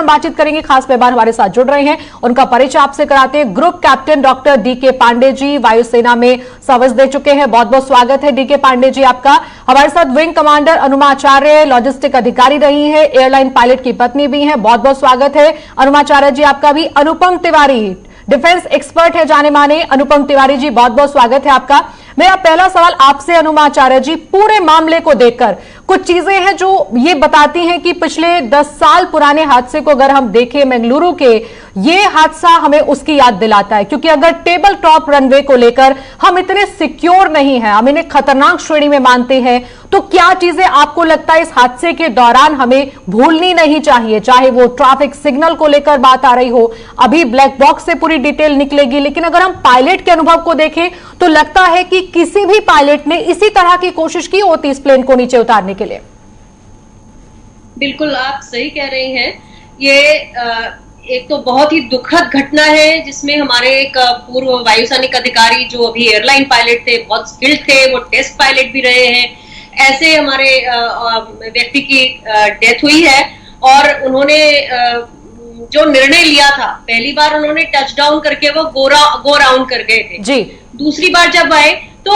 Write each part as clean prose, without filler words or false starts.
हम बातचीत करेंगे, खास मेहमान हमारे साथ जुड़ रहे हैं, उनका परिचय आपसे कराते हैं। Group captain doctor DK Pandey ji वायुसेना में सर्विस दे चुके हैं। बहुत बहुत स्वागत है डीके पांडे जी आपका। हमारे साथ विंग कमांडर अनुमा आचार्य लॉजिस्टिक अधिकारी रही है, एयरलाइन पायलट की पत्नी भी हैं। बहुत बहुत स्वागत है अनुमा आचार्य जी आपका भी। अनुपम तिवारी डिफेंस एक्सपर्ट है जाने माने। अनुपम तिवारी जी बहुत बहुत स्वागत है आपका। मेरा पहला सवाल आपसे अनुमा आचार्य जी, पूरे मामले को देखकर कुछ चीजें हैं जो ये बताती हैं कि पिछले 10 साल पुराने हादसे को अगर हम देखें मंगलुरु के, ये हादसा हमें उसकी याद दिलाता है। क्योंकि अगर टेबल टॉप रनवे को लेकर हम इतने सिक्योर नहीं हैं, हम इन्हें खतरनाक श्रेणी में मानते हैं, तो क्या चीजें आपको लगता है इस हादसे के दौरान हमें भूलनी नहीं चाहिए? चाहे वो ट्रैफिक सिग्नल को लेकर बात आ रही हो, अभी ब्लैक बॉक्स से पूरी डिटेल निकलेगी, लेकिन अगर हम पायलट के अनुभव को देखें तो लगता है कि किसी भी पायलट ने इसी तरह की कोशिश की होती इस प्लेन को नीचे उतारने के लिए। बिल्कुल आप सही कह रही हैं। ये एक तो बहुत ही दुखद घटना है जिसमें हमारे एक पूर्व वायुसैनिक अधिकारी जो अभी एयरलाइन पायलट थे, बहुत स्किल्ड थे, वो टेस्ट पायलट भी रहे हैं, ऐसे हमारे व्यक्ति की डेथ हुई है। और उन्होंने जो निर्णय लिया था, पहली बार उन्होंने टच डाउन करके वो गो राउंड कर गए थे जी। दूसरी बार जब आए तो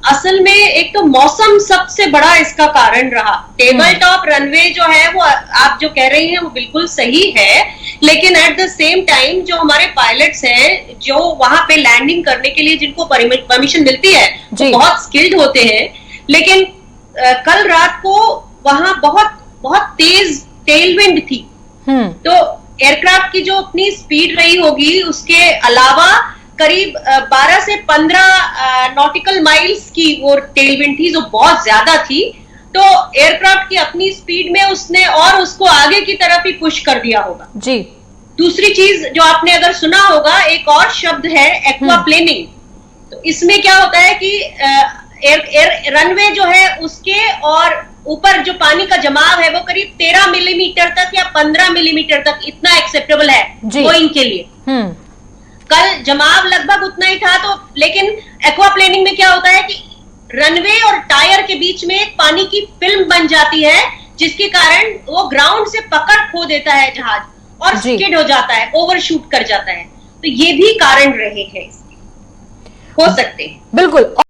असल में एक तो मौसम सबसे बड़ा इसका कारण रहा। टेबल टॉप रनवे जो है वो आप जो कह रही हैं वो बिल्कुल सही है, लेकिन एट द सेम टाइम जो हमारे पायलट्स हैं जो वहां पे लैंडिंग करने के लिए जिनको परमिशन मिलती है वो बहुत स्किल्ड होते हैं। लेकिन कल रात को वहां बहुत बहुत तेज टेलविंड थी, तो एयरक्राफ्ट की जो अपनी स्पीड रही होगी उसके अलावा करीब 12 से 15 नॉटिकल माइल्स की वो टेलविंड थी जो बहुत ज्यादा थी। तो एयरक्राफ्ट की अपनी स्पीड में उसने और उसको आगे की तरफ ही पुश कर दिया होगा जी। दूसरी चीज जो आपने अगर सुना होगा, एक और शब्द है एक्वाप्लेनिंग। तो इसमें क्या होता है कि रनवे जो है उसके और ऊपर जो पानी का जमाव है वो करीब 13 मिलीमीटर तक या 15 मिलीमीटर तक इतना एक्सेप्टेबल है बोइंग के लिए। कल जमाव लगभग उतना ही था। तो लेकिन एक्वाप्लेनिंग में क्या होता है कि रनवे और टायर के बीच में एक पानी की फिल्म बन जाती है जिसके कारण वो ग्राउंड से पकड़ खो देता है जहाज और स्किड हो जाता है, ओवरशूट कर जाता है। तो ये भी कारण रहे हैं, हो सकते हैं। बिल्कुल।